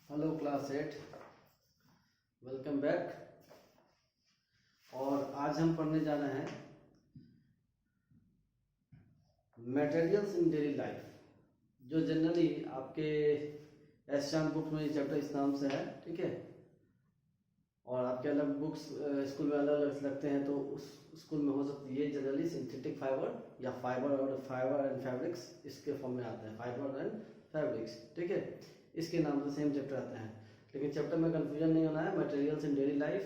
Hello class 8, welcome back. और आज हम पढ़ने जा रहे हैं मटेरियल्स इन डेली लाइफ, जो जनरली आपके एसचान बुक में चैप्टर इस नाम से है, ठीक है। और आपके अलग बुक्स स्कूल में अलग अलग लगते हैं, तो उस स्कूल में हो सकती है जनरली सिंथेटिक फाइबर या फाइबर एंड फैब्रिक्स, इसके फॉर्म में आते हैं फाइबर एंड फैब्रिक्स, ठीक है। इसके नाम से सेम चैप्टर आता है, लेकिन चैप्टर में कंफ्यूजन नहीं होना है। मटेरियल्स इन डेली लाइफ,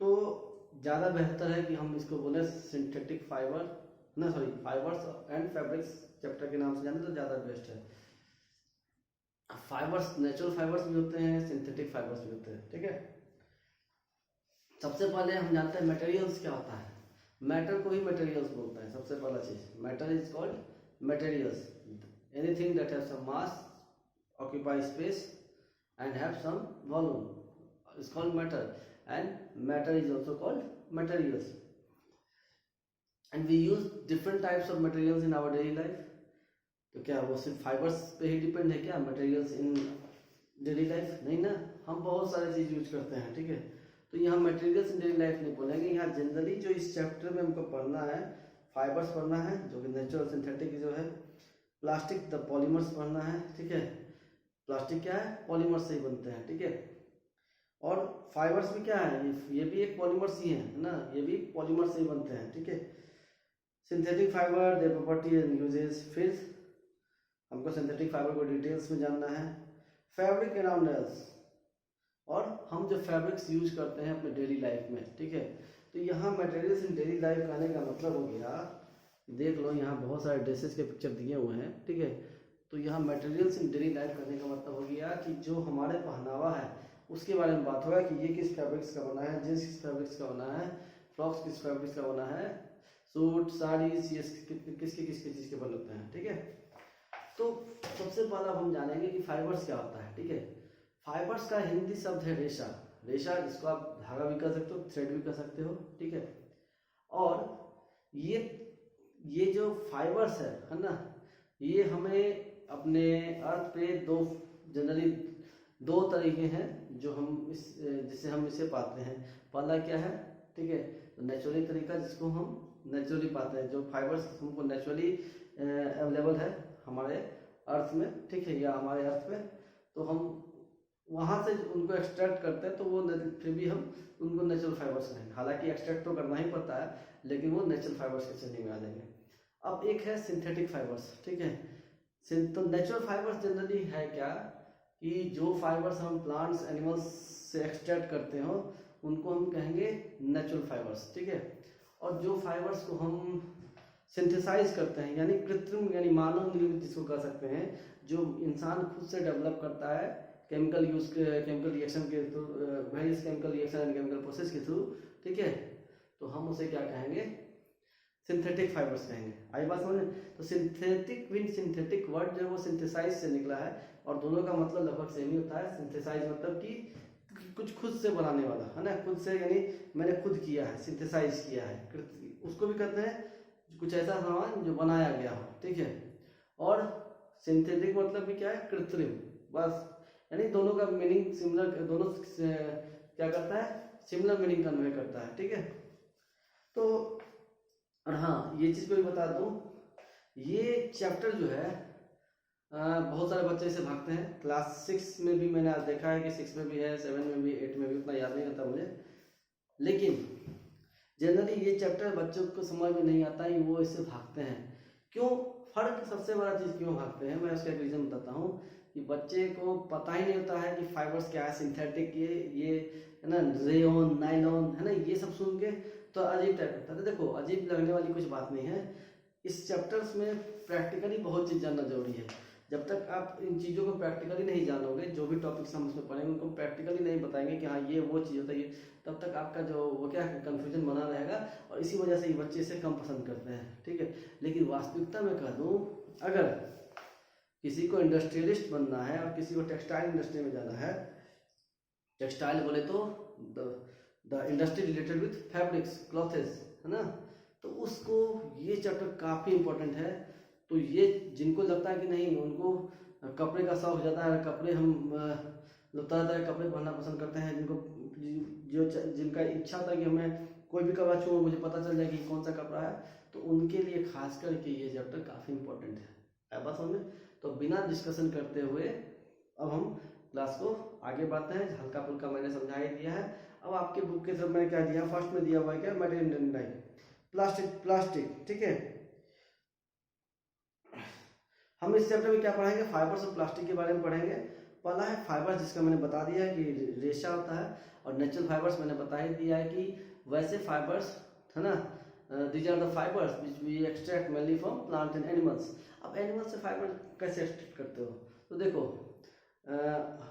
तो ज़्यादा बेहतर है कि हम इसको बोले synthetic fibre fibres and fabrics chapter के नाम से जाने तो ज़्यादा बेस्ट है। फाइबर्स नेचुरल फाइबर्स भी होते हैं, सिंथेटिक फाइबर्स भी होते हैं, ठीक है। सबसे पहले हम जानते हैं मटेरियल्स क्या होता है। मैटर को ही मटेरियल्स बोलते हैं। सबसे पहला चीज matter is called materials, anything that have some mass, occupy space and have some volume is called matter, and matter is also called materials, and we use different types of materials in our daily life. तो क्या वो सिर्फ fibres पे ही depend है क्या materials in daily life? नहीं ना, हम बहुत सारे चीज यूज करते हैं, ठीक है। तो यहाँ मटेरियल्स इन डेली लाइफ नहीं बोलेंगे। यहाँ जनरली जो इस चैप्टर में हमको पढ़ना है, फाइबर्स पढ़ना है जो कि नेचुरल सिंथेटिक जो है, प्लास्टिक द पॉलीमर्स पढ़ना है, ठीक है। प्लास्टिक क्या है? पॉलीमर से ही बनते हैं, ठीक है। और फाइबर्स भी क्या है? ये भी एक पॉलीमर्स ही है ना, ये भी पॉलीमर से ही बनते हैं, ठीक है। Synthetic fibre, their property and uses. फिर हमको सिंथेटिक फाइबर को डिटेल्स में जानना है। फैब्रिक अराउंड अस, और हम जो फैब्रिक्स यूज करते हैं अपने डेली लाइफ में, ठीक है। तो यहाँ मटेरियल्स इन डेली लाइफ आने का मतलब हो गया, देख लो यहाँ बहुत सारे ड्रेसेस के पिक्चर दिए हुए हैं, ठीक है। तो यहाँ मटेरियल्स इन डेली लाइफ करने का मतलब हो गया कि जो हमारे पहनावा है उसके बारे में बात होगा कि ये किस फैब्रिक्स का बना है, जींस किस फैब्रिक्स का बना है, फ्रॉक्स किस फैब्रिक्स का बना है, सूट साड़ीज ये किसके चीज़ के बन होते हैं, ठीक है। तो सबसे पहला हम जानेंगे कि फाइबर्स क्या होता है, ठीक है। फाइबर्स का हिंदी शब्द है रेशा। रेशा जिसको आप धागा भी कर सकते हो, थ्रेड भी कर सकते हो, ठीक है। और ये जो फाइबर्स है ना, ये हमें अपने अर्थ पे जनरली दो तरीके हैं जो हम जिससे हम इसे पाते हैं। पहला क्या है, ठीक है, तो नेचुरली तरीका जिसको हम नेचुरली पाते हैं, जो फाइबर्स हमको नेचुरली अवेलेबल है हमारे अर्थ में, ठीक है, या हमारे अर्थ में, तो हम वहाँ से उनको एक्सट्रैक्ट करते हैं, तो वो फिर भी हम उनको नेचुरल फाइबर्स कहेंगे। हालांकि एक्सट्रैक्ट तो करना ही पड़ता है, लेकिन वो नेचुरल फाइबर्स के श्रेणी में आ जाएंगे। अब एक है सिंथेटिक फाइबर्स, ठीक है। तो नेचुरल फाइबर्स जनरली है क्या कि जो फाइबर्स हम प्लांट्स एनिमल्स से एक्सट्रैक्ट करते हो उनको हम कहेंगे नेचुरल फाइबर्स, ठीक है। और जो फाइबर्स को हम सिंथेसाइज करते हैं, यानी कृत्रिम यानी मानव निर्मित जिसको कह सकते हैं, जो इंसान खुद से डेवलप करता है केमिकल रिएक्शन के through, various chemical reaction and chemical process के थ्रू, ठीक है, तो हम उसे क्या कहेंगे? सिंथेटिक फाइबर्स कहेंगे। आई बात समझ? तो सिंथेटिक वर्ड जो है वो सिंथेसाइज से निकला है, और दोनों का मतलब लगभग सेम ही होता है। सिंथेसाइज मतलब कि कुछ खुद से बनाने वाला है ना, खुद से, यानी मैंने खुद किया है, सिंथेसाइज किया है, उसको भी कहते हैं कुछ ऐसा सामान जो बनाया गया हो, ठीक है। और सिंथेटिक मतलब भी क्या है? कृत्रिम, बस, यानी दोनों का मीनिंग सिमिलर, दोनों क्या करता है? सिमिलर मीनिंग कन्वे करता है, ठीक है। तो और हाँ, ये चीज़ को भी बता दूँ, ये चैप्टर जो है बहुत सारे बच्चे इसे भागते हैं। क्लास 6 में भी मैंने आज देखा है कि 6 में भी है, 7 में भी, 8 में भी, उतना याद नहीं रहता मुझे, लेकिन जनरली ये चैप्टर बच्चों को समझ में नहीं आता है, वो इससे भागते हैं। क्यों? फर्क सबसे बड़ा चीज़ क्यों भागते हैं, मैं उसका एक रीज़न बताता हूँ कि बच्चे को पता ही नहीं होता है कि फाइबर्स क्या है, सिंथेटिक ये है ना, रेयन, नाइलॉन, है ना, ये सब सुन के तो अजीब टाइप लगता है। देखो, अजीब लगने वाली कुछ बात नहीं है। इस चैप्टर्स में प्रैक्टिकली बहुत चीज़ जानना जरूरी है। जब तक आप इन चीज़ों को प्रैक्टिकली नहीं जानोगे, जो भी टॉपिक्स हम उसमें पढ़ेंगे उनको प्रैक्टिकली नहीं बताएंगे कि हाँ ये वो चीज़ होता है, तब तक आपका जो वो क्या कन्फ्यूजन बना रहेगा, और इसी वजह से ये बच्चे इसे कम पसंद करते हैं, ठीक है। लेकिन वास्तविकता में कह दूँ, अगर किसी को इंडस्ट्रियलिस्ट बनना है और किसी को टेक्सटाइल इंडस्ट्री में जाना है, टेक्सटाइल बोले तो the industry related with fabrics, clothes, है ना, तो उसको ये चैप्टर काफ़ी इंपॉर्टेंट है। तो ये जिनको लगता है कि नहीं, उनको कपड़े का शौक ज़्यादा है, कपड़े हम लोग तरह तरह के कपड़े पहनना पसंद करते हैं, जिनका इच्छा होता है कि हमें कोई भी कपड़ा छूओ मुझे पता चल जाए कि कौन सा कपड़ा है, तो उनके लिए खास करके ये चैप्टर काफ़ी इंपॉर्टेंट है। बात समझ में? तो बिना डिस्कशन करते हुए अब हम क्लास को आगे बढ़ते हैं। हल्का फुल्का मैंने समझा ही दिया है। अब आपके बुक के तरफ मैंने क्या दिया, फर्स्ट में दिया हुआ है क्या, मटेरियल प्लास्टिक। ठीक है, हम इस चैप्टर में क्या पढ़ेंगे, फाइबर्स ऑफ प्लास्टिक के बारे में पढ़ेंगे। पहला है फाइबर्स, जिसका मैंने बता दिया है कि रेशा होता है, और नेचुरल फाइबर्स मैंने बता ही दिया है कि वैसे फाइबर्स है ना, these are the fibres which we extract mainly from plant and animals. अब एनिमल्स से फाइबर कैसे एक्सट्रैक्ट करते हो, तो देखो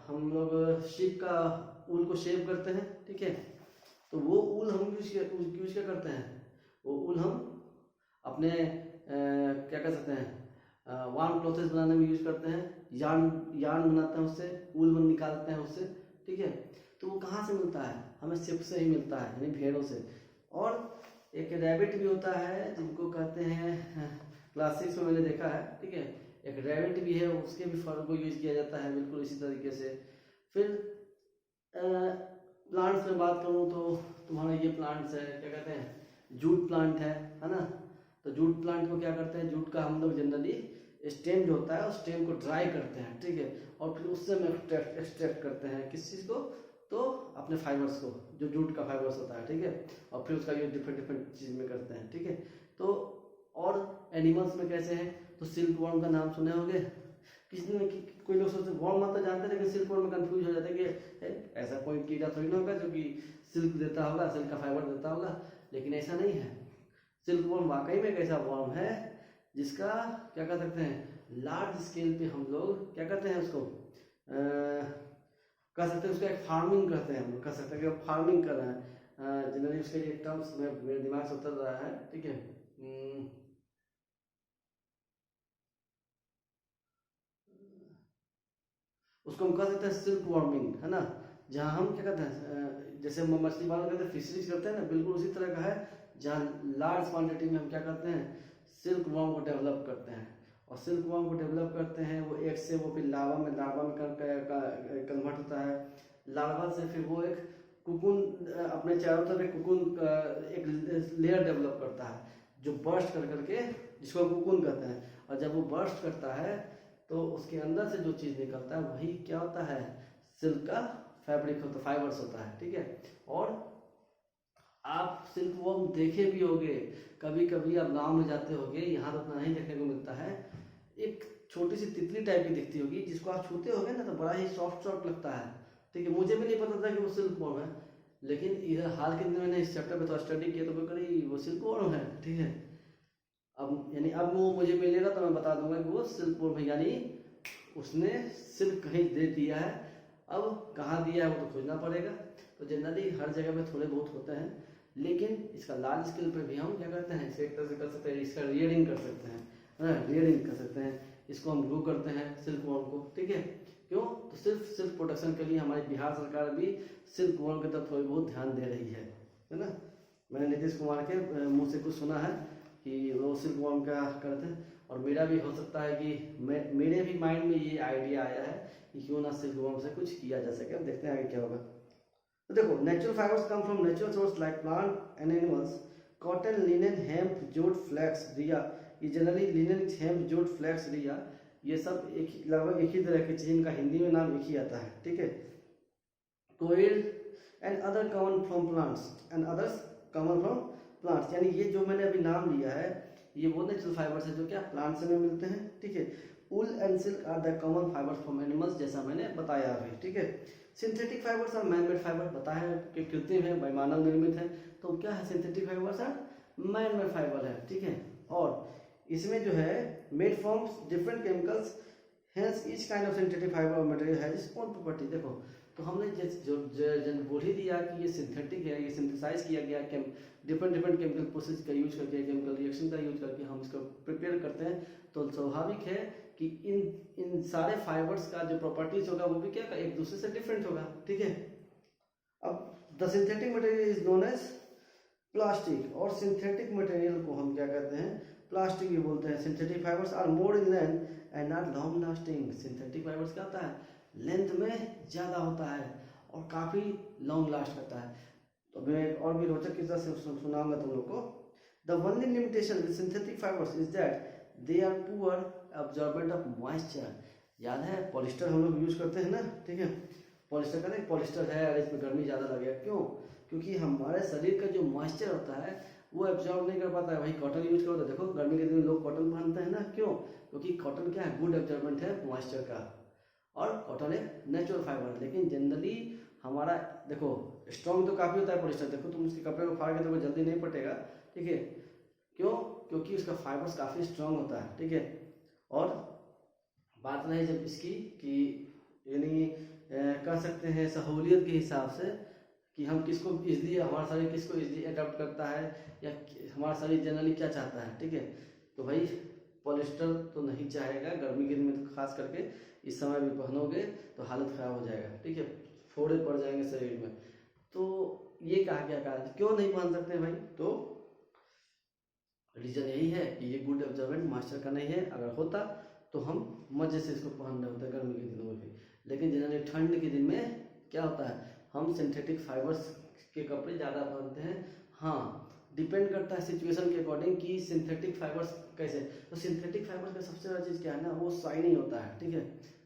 हम लोग शीप का ऊल को शेव करते हैं, ठीक है, तो वो ऊल हम यूज क्या करते हैं, वो ऊल हम अपने क्या कर सकते हैं, वार्म क्लॉथेस बनाने में यूज करते हैं, यार्न बनाते हैं उससे, ऊल निकालते हैं उससे, ठीक है। तो वो कहाँ से मिलता है, हमें शिप से ही मिलता है, यानी भेड़ों से। और एक रैबिट भी होता है जिनको कहते हैं, क्लास 6 में मैंने देखा है, ठीक है, एक रैबिट भी है, उसके भी फर को यूज किया जाता है बिल्कुल इसी तरीके से। फिर प्लांट्स में बात करूँ तो तुम्हारा ये प्लांट्स है, क्या कहते हैं, जूट प्लांट है ना। तो जूट प्लांट को क्या करते हैं, जूट का हम लोग जनरली स्टेम जो होता है उस स्टेम को ड्राई करते हैं, ठीक है, और फिर उससे हम एक्सट्रैक्ट करते हैं किस चीज़ को, तो अपने फाइबर्स को, जो जूट का फाइबर्स होता है, ठीक है, और फिर उसका यूज डिफरेंट चीज़ में करते हैं, ठीक है। तो और एनिमल्स में कैसे हैं, तो सिल्क वर्म का नाम सुने होंगे, किसी ने कोई लोग सोचते वर्म मतलब जानते हैं, लेकिन सिल्क वर्म में कंफ्यूज हो जाते हैं कि ऐसा कोई कीड़ा थोड़ी ना होगा जो कि सिल्क देता होगा, सिल्क का फाइबर देता होगा, लेकिन ऐसा नहीं है। सिल्क वर्म वाकई में एक ऐसा वर्म है जिसका क्या कर सकते हैं, लार्ज स्केल पे हम लोग क्या करते हैं, उसको कर सकते हैं, उसका एक फार्मिंग करते हैं, हम लोग कर सकते हैं कि फार्मिंग कर रहे हैं। जनरली उसके लिए टर्म्स में मेरे दिमाग से उतर रहा है, ठीक है, उसको हम कह सकते हैं सिल्क वार्मिंग, है ना, जहाँ हम क्या करते हैं, जैसे हम मछली पालन करते हैं, फिशरीज करते हैं ना, बिल्कुल उसी तरह का है, जहाँ लार्ज क्वांटिटी में हम क्या करते हैं, सिल्क वर्म को डेवलप करते हैं। और सिल्क वर्म को डेवलप करते हैं, वो एक से वो फिर लार्वा में कन्वर्ट होता है, लार्वा से फिर वो एक कुकुन, अपने चारों तरफ एक कुकुन एक लेयर डेवलप करता है, जो बर्स्ट कर करके, जिसको कुकुन कहते हैं, और जब वो बर्स्ट करता है तो उसके अंदर से जो चीज़ निकलता है वही क्या होता है, सिल्क का फैब्रिक होता है, फाइबर्स होता है, ठीक है। और आप सिल्क वर्म देखे भी होंगे, कभी कभी आप गांव में जाते होंगे, यहाँ तो उतना नहीं देखने को मिलता है, एक छोटी सी तितली टाइप की दिखती होगी, जिसको आप छूते होगे ना तो बड़ा ही सॉफ्ट सॉफ्ट लगता है, ठीक है। मुझे भी नहीं पता था कि वो सिल्क वर्म है, लेकिन इधर हाल के दिन मैंने इस चैप्टर पे तो स्टडी किया तो मैं करी वो सिल्क वर्म है, ठीक है। अब यानी अब वो मुझे मिलेगा तो मैं बता दूंगा कि वो सिल्क वर्म है, यानी उसने सिल्क कहीं दे दिया है, अब कहाँ दिया है वो तो खोजना पड़ेगा। तो जनरली हर जगह पे थोड़े बहुत होते हैं, लेकिन इसका लार्ज स्केल पे भी हम क्या करते हैं, इसे एक तरह से कर सकते हैं, इसका रियरिंग कर सकते हैं, है ना, रियरिंग कर सकते हैं, इसको हम ग्रो करते हैं सिल्क वर्म को, ठीक है। क्यों, तो सिर्फ सिल्क प्रोडक्शन के लिए हमारी बिहार सरकार भी सिल्क वर्म की तरफ थोड़ी बहुत ध्यान दे रही है ना। मैंने नीतीश कुमार के मुँह से कुछ सुना है कि वो सिल्क वर्म का करते हैं, और मेरा भी हो सकता है कि मेरे भी माइंड में ये आइडिया आया है कि क्यों ना सिल्क वर्म से कुछ किया जा सके। अब देखते हैं आगे क्या होगा। तो देखो, natural fibres come from natural source like plant and animals, cotton, linen, hemp, jute, flax, rhea, ये generally linen, hemp, jute, flax, rhea, ये सब एक लगभग एक ही तरह की चीज, इनका हिंदी में नाम एक ही आता है, ठीक है। Coir and other common from plants and others common from plants, यानी ये जो मैंने अभी नाम लिया है ये वो नेचुरल फाइबर्स है जो क्या प्लांट से में मिलते हैं, ठीक है। Wool and silk are the common fibres from animals, जैसा मैंने बताया अभी, ठीक है। Synthetic fibres are man made fibre, बताया कि कृत्रिम है, भाई मानव निर्मित है, तो क्या है, synthetic fibres are man made fibre है, ठीक है। और इसमें जो है made from different chemicals, hence each kind of synthetic fibre or material has its own property. देखो, तो हमने जो बोल ही दिया कि ये सिंथेटिक है, ये सिंथेसाइज किया गया है, डिफरेंट केमिकल प्रोसेस का यूज करके, केमिकल रिएक्शन का यूज करके हम इसको प्रिपेयर करते हैं, तो स्वाभाविक है कि इन सारे फाइबर्स का जो प्रॉपर्टीज होगा वो भी क्या एक दूसरे से डिफरेंट होगा, ठीक है। अब the synthetic material is known as plastic, और सिंथेटिक मटेरियल को हम क्या कहते हैं, प्लास्टिक भी बोलते हैं। Synthetic fibres are more in length and not long lasting, synthetic fibres क्या होता है, लेंथ में ज़्यादा होता है और काफ़ी लॉन्ग लास्ट करता है। तो मैं और भी रोचक किस्सा से सुनाऊंगा तुम लोग को। The only limitation with synthetic fibres is that they are poor absorbent of moisture. याद है पॉलिस्टर हम लोग यूज करते हैं ना, ठीक है, पॉलिस्टर का नहीं, पॉलिस्टर है और इसमें गर्मी ज़्यादा लगेगा। क्यों? क्योंकि हमारे शरीर का जो मॉइस्चर होता है वो एब्जॉर्ब नहीं कर पाता है। वही कॉटन यूज करो तो देखो गर्मी के दिन लोग कॉटन पहनते हैं ना, क्यों? क्योंकि कॉटन क्या है, गुड एब्जॉर्बेंट है मॉइस्चर का, और कॉटन एक नेचुरल फाइबर है। लेकिन जनरली हमारा देखो स्ट्रॉन्ग तो काफ़ी होता है पॉलिस्टर, देखो तुम उसके कपड़े को फाड़ के देखो जल्दी नहीं फटेगा, ठीक है, क्यों? क्योंकि उसका फाइबर्स काफ़ी स्ट्रॉन्ग होता है, ठीक है। और बात रही जब इसकी कि यानी कह सकते हैं सहूलियत के हिसाब से कि हम किसको इजली, हमारा शरीर किसको इजली अडॉप्ट करता है या हमारा शरीर जनरली क्या चाहता है, ठीक है। तो भाई पॉलिस्टर तो नहीं चाहेगा, गर्मी के दिन में तो खास करके इस समय भी पहनोगे तो हालत ख़राब हो जाएगा, ठीक है, फोड़े पड़ जाएंगे शरीर में। तो ये कहा क्या कहा क्यों नहीं पहन सकते भाई? तो रीज़न यही है कि ये गुड ऑब्जर्वेंट मास्टर का नहीं है। अगर होता तो हम मजे से इसको पहन रहे होते गर्मी के दिनों में भी। लेकिन जनरली ठंड के दिन में क्या होता है, हम सिंथेटिक फाइबर्स के कपड़े ज़्यादा पहनते हैं। हाँ, डिपेंड करता है सिचुएशन के अकॉर्डिंग कि सिंथेटिक फाइबर्स कैसे। तो सिंथेटिक फाइबर्स का सबसे बड़ा चीज़ क्या है ना, वो शाइनी होता है, ठीक है,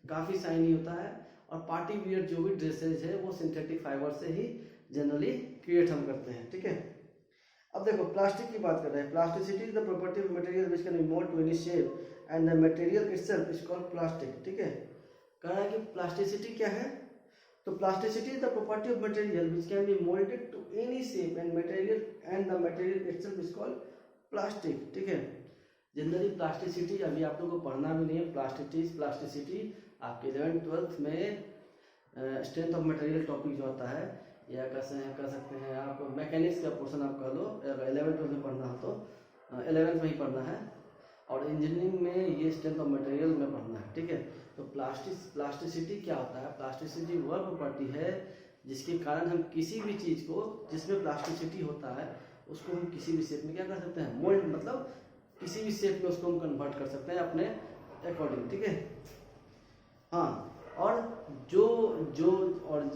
काफ़ी शाइनी होता है। और पार्टी वियर जो भी ड्रेसेज है वो सिंथेटिक फाइबर से ही जनरली क्रिएट हम करते हैं, ठीक है। अब देखो प्लास्टिक की बात कर रहे हैं। Plasticity is the property of material which can be mould to any shape and the material itself is called plastic, ठीक है। कह रहा है कि प्लास्टिसिटी क्या है, तो plasticity is the property of material which can be moulded to any shape and the material itself is called plastic, ठीक है। जनरली प्लास्टिसिटी अभी आप लोगों को पढ़ना भी नहीं है। प्लास्टिसिटी आपके 11th-12th में स्ट्रेंथ ऑफ मटेरियल टॉपिक जो आता है, या कह सकते हैं आप मैकेनिक्स का पोर्शन आप कह लो, 11th-12th में पढ़ना हो तो 11th में ही पढ़ना है। और इंजीनियरिंग में ये स्ट्रेंथ ऑफ मटेरियल में पढ़ना है, ठीक है। तो प्लास्टिसिटी क्या होता है? प्लास्टिसिटी वह प्रॉपर्टी है जिसके कारण हम किसी भी चीज़ को जिसमें प्लास्टिसिटी होता है उसको हम किसी भी शेप में क्या कर सकते हैं, मोल्ड, मतलब किसी भी शेप में उसको हम कन्वर्ट कर सकते हैं अपने अकॉर्डिंग, ठीक है। हाँ, और जो जो और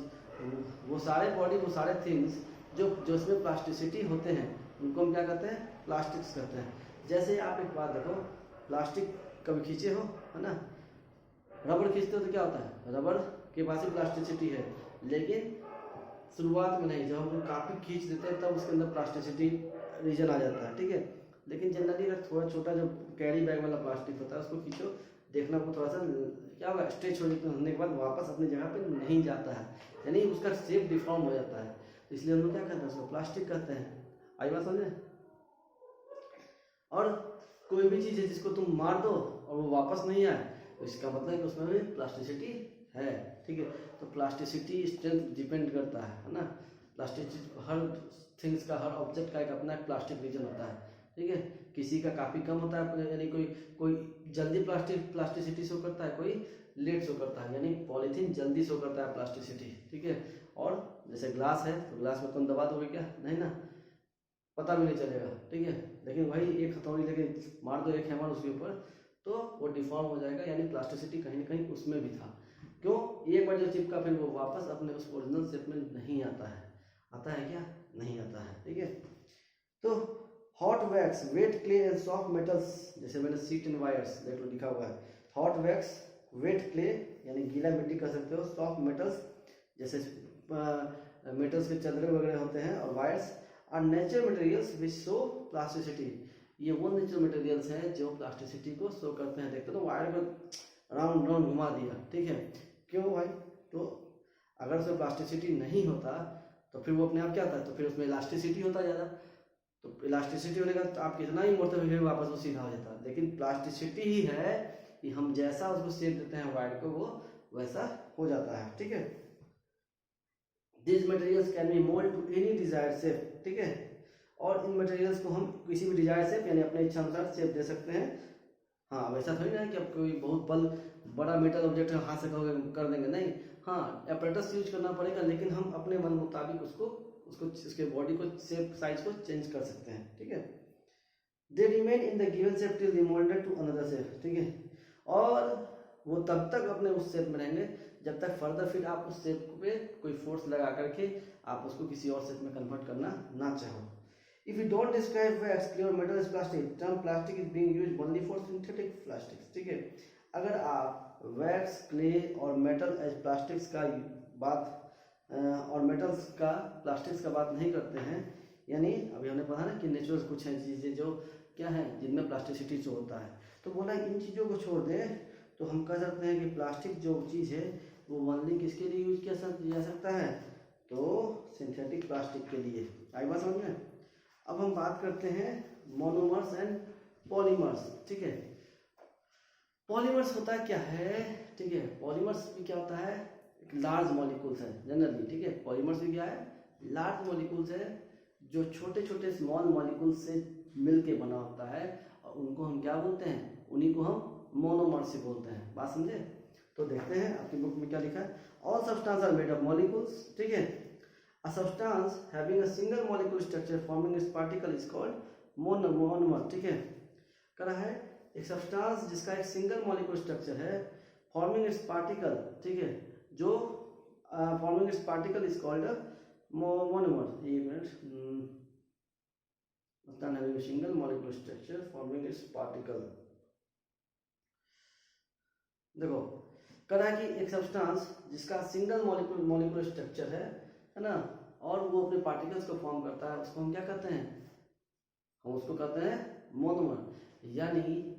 वो सारे बॉडी, वो सारे थिंग्स जो जो उसमें प्लास्टिसिटी होते हैं उनको हम क्या कहते हैं, प्लास्टिक्स कहते हैं। जैसे आप एक बात देखो, प्लास्टिक कभी खींचे हो, है ना, रबड़ खींचते हो तो क्या होता है, रबड़ के पास ही प्लास्टिसिटी है, लेकिन शुरुआत में नहीं, जब हम काफ़ी खींच देते हैं तब उसके अंदर प्लास्टिसिटी रीजन आ जाता है, ठीक है। लेकिन जनरली अगर थोड़ा छोटा जो कैरी बैग वाला प्लास्टिक होता है उसको खींचो, देखना को थोड़ा सा क्या होगा, स्ट्रेच होने के बाद वापस अपनी जगह पे नहीं जाता है, यानी उसका शेप डिफॉर्म हो जाता है। तो इसलिए हम लोग क्या कहते हैं, उसको प्लास्टिक कहते हैं। आई बात समझे? और कोई भी चीज़ है जिसको तुम मार दो और वो वापस नहीं आए तो इसका मतलब कि उसमें भी प्लास्टिसिटी है, ठीक है। तो प्लास्टिसिटी स्ट्रेंथ डिपेंड करता है ना। प्लास्टिसिटी हर थिंग्स का, हर ऑब्जेक्ट का एक अपना एक प्लास्टिक रीजन होता है, ठीक है। किसी का काफ़ी कम होता है, यानी कोई जल्दी प्लास्टिसिटी शो करता है, कोई लेट शो करता है, यानी पॉलीथीन जल्दी शो करता है प्लास्टिसिटी, ठीक है। और जैसे ग्लास है तो ग्लास में तुम दबा दोगे क्या, नहीं ना, पता भी नहीं चलेगा, ठीक है। लेकिन वही एक हथौड़ी लेके मार दो, एक हैमर उसके ऊपर, तो वो डिफॉर्म हो जाएगा, यानी प्लास्टिसिटी कहीं ना कहीं उसमें भी था। क्यों? एक बार जो चिपका फिर वो वापस अपने उस ओरिजिनल शेप में नहीं आता है। आता है क्या? नहीं आता है, ठीक है। तो hot wax, wait clay and soft metals, जैसे मैंने सीट एंड वायर्स देख लो लिखा हुआ है। हॉट वैक्स, वेट क्ले यानी गीला मिट्टी कह सकते हो, सॉफ्ट मेटल्स जैसे मेटल्स के चंद्रे वगैरह होते हैं, और wires are natural materials which show plasticity. ये वो नेचुरल मटेरियल्स हैं जो प्लास्टिसिटी को शो करते हैं। देखते हो वायर को राउंड राउंड घुमा दिया, ठीक है, क्यों भाई? तो अगर उसमें प्लास्टिसिटी नहीं होता तो फिर वो अपने आप क्या होता है, तो फिर उसमें इलास्टिसिटी होता ज़्यादा, तो इलास्टिसिटी होने का तो आप कितना ही मोड़ते हुए वापस वो सीधा हो जाता है। लेकिन प्लास्टिसिटी ही है कि हम जैसा उसको शेप देते हैं वायर को वो वैसा हो जाता है, ठीक है। These materials can be molded to any desired shape, ठीक है। और इन मटेरियल्स को हम किसी भी डिजायर शेप यानी अपने इच्छा अनुसार शेप दे सकते हैं। हाँ, वैसा थोड़ी ना है कि अब कोई बहुत बड़ा मेटल ऑब्जेक्ट है हाथ से कर देंगे, नहीं। हाँ, एपरेटस यूज करना पड़ेगा, लेकिन हम अपने मन मुताबिक उसको उसके बॉडी को शेप साइज को चेंज कर सकते हैं, ठीक है। They remain in the given shape till they moulded to another shape, ठीक है। और वो तब तक अपने उस शेप में रहेंगे जब तक फर्दर फिर आप उस शेप पे कोई फोर्स लगा करके आप उसको किसी और शेप में कन्वर्ट करना ना चाहो। If you don't describe wax, clay or metal as plastic, term plastic is being used only for synthetic plastics। ठीक है, अगर आप वैक्स, क्ले और मेटल एज प्लास्टिक्स का बात और मेटल्स का प्लास्टिक्स का बात नहीं करते हैं, यानी अभी हमने पढ़ा ना कि नेचुरल कुछ हैं चीज़ें जो क्या है जिनमें प्लास्टिसिटी जो होता है, तो बोला इन चीज़ों को छोड़ दें तो हम कह सकते हैं कि प्लास्टिक जो चीज़ है वो ओनली किसके लिए यूज किया जा सकता है, तो सिंथेटिक प्लास्टिक के लिए। आई बात समझ में। अब हम बात करते हैं मोनोमर्स एंड पॉलीमर्स। ठीक है, पॉलीमर्स होता है क्या है, ठीक है, पॉलीमर्स भी क्या होता है, एक लार्ज मॉलिक्यूल्स है जनरली। ठीक है, पॉलीमर्स भी क्या है, लार्ज मॉलिक्यूल्स है जो छोटे छोटे स्मॉल मॉलिक्यूल्स से मिल के बना होता है, और उनको हम क्या बोलते हैं, उन्हीं को हम मोनोमर्स बोलते हैं। बात समझे। तो देखते हैं आपकी बुक में क्या लिखा है। All substance are made of molecules. ठीक है, a substance having a single molecular structure forming its particle is called monomer. ठीक है, कह रहा है एक सब्सटेंस जिसका एक सिंगल मॉलिक्यूलर स्ट्रक्चर है फॉर्मिंग इट्स पार्टिकल, ठीक है, जो forming its particle is called monomer. एक minute, having a single molecular structure forming its particle। देखो कह रहा है कि एक सब्सटेंस जिसका सिंगल मॉलिक्यूलर स्ट्रक्चर है ना, और वो अपने पार्टिकल्स को फॉर्म करता है, उसको हम क्या कहते हैं, हम उसको कहते हैं मोनोमर, यानी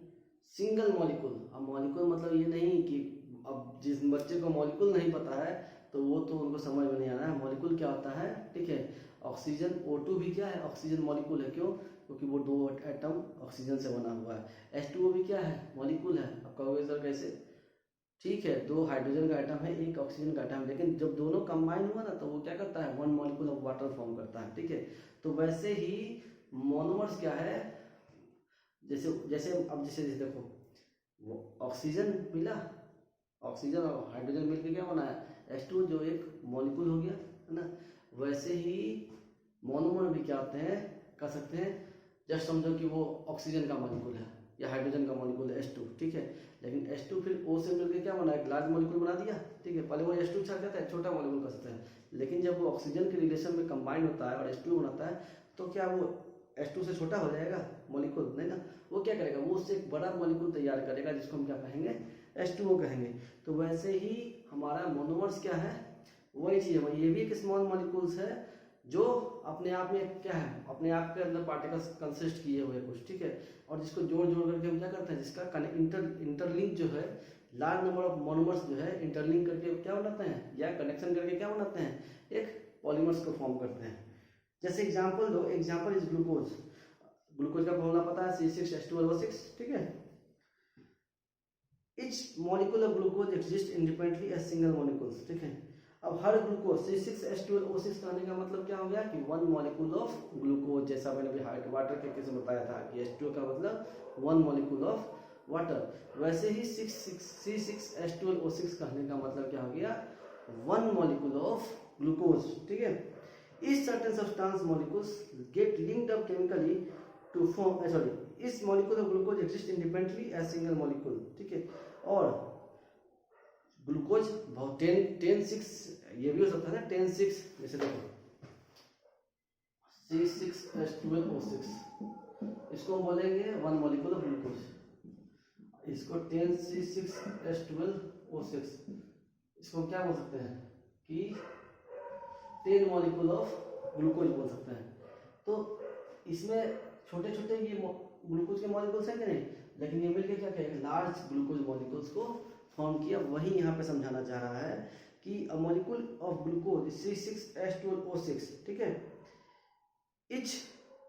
सिंगल मॉलिक्यूल। अब मॉलिक्यूल मतलब ये नहीं कि अब जिस बच्चे को मॉलिक्यूल नहीं पता है तो वो तो उनको समझ में नहीं आना है मॉलिक्यूल क्या होता है। ठीक है, ऑक्सीजन O2 भी क्या है, ऑक्सीजन मॉलिक्यूल है। क्यों, क्योंकि वो 2 एटम ऑक्सीजन से बना हुआ है। H2O भी क्या है, मॉलिक्यूल है। अब कहोगे सर कैसे, ठीक है, 2 हाइड्रोजन का एटम है, 1 ऑक्सीजन का एटम है, लेकिन जब दोनों कंबाइन हुआ ना तो वो क्या करता है, 1 मॉलिक्यूल ऑफ वाटर फॉर्म करता है। ठीक है, तो वैसे ही मोनोमर्स क्या है, जैसे जैसे अब जैसे देखो वो ऑक्सीजन मिला, ऑक्सीजन और हाइड्रोजन मिलकर क्या बना है, H2O जो एक मॉलिक्यूल हो गया है ना, वैसे ही मोनोमर भी क्या होते हैं, कह सकते हैं, जस्ट समझो कि वो ऑक्सीजन का मॉलिक्यूल है या हाइड्रोजन का मॉलिक्यूल है H2। ठीक है, लेकिन H2 फिर O से मिलकर क्या बना, एक लार्ज मॉलिक्यूल बना दिया। ठीक है, पहले वो H2 छा जाता है, छोटा मॉलिक्यूल कर सकते हैं, लेकिन जब वो ऑक्सीजन के रिलेशन में कंबाइन होता है और H2 बनाता है तो क्या वो H2 से छोटा हो जाएगा मॉलिक्यूल, नहीं ना, वो क्या करेगा, वो उससे एक बड़ा मॉलिक्यूल तैयार करेगा जिसको हम क्या कहेंगे, H2O कहेंगे। तो वैसे ही हमारा मोनोमर्स क्या है, वही चीज़ है, ये भी एक स्मॉल मॉलिक्यूल्स है जो अपने आप में क्या है, अपने आप के अंदर पार्टिकल्स कंसिस्ट किए हुए कुछ। ठीक है, और जिसको जोड़ जोड़ करके हम क्या करते हैं, जिसका इंटरलिंक जो है, लार्ज नंबर ऑफ मोनोमर्स जो है इंटरलिंक करके क्या बनाते हैं, या कनेक्शन करके क्या बनाते हैं, एक पॉलीमर्स को फॉर्म करते हैं। जैसे एग्जाम्पल दो, एग्जाम्पल इज ग्लूकोज। ग्लूकोज का फॉर्मूला पता है, C6H12O6। ठीक है, each molecule of glucose exists independently as single molecules। ठीक है, अब हर ग्लूकोज C6H12O6 कहने का मतलब क्या हो गया कि 1 मॉलिक्यूल ऑफ ग्लूकोज, जैसा मैंने अभी वाटर के केस में बताया था कि H2O का मतलब 1 मॉलिक्यूल ऑफ वाटर, वैसे ही C6H12O6 कहने का मतलब क्या हो गया, 1 मॉलिक्यूल ऑफ ग्लूकोज। ठीक है, is certain substance molecules get linked up chemically to form is molecule of glucose exist independently as single molecule. ठीक है, और ग्लूकोज बहुत 10-6 ये भी हो सकता है ना, 10-6, जैसे देखो C6H12O6, इसको हम बोलेंगे 1 मॉलिक्यूल ऑफ ग्लूकोज, इसको 10C6H12O6, इसको क्या बोल सकते हैं कि 10 मॉलिक्यूल ऑफ ग्लूकोज बोल सकते हैं। तो इसमें छोटे छोटे ये ग्लूकोज के मॉलिक्यूल्स हैं कि नहीं, लेकिन ये मिलकर क्या कहें, लार्ज ग्लूकोज मॉलिक्यूल्स को फॉर्म किया। वही यहाँ पे समझाना चाह रहा है कि अ मॉलिक्यूल ऑफ ग्लूकोज C6H12O6। ठीक है, each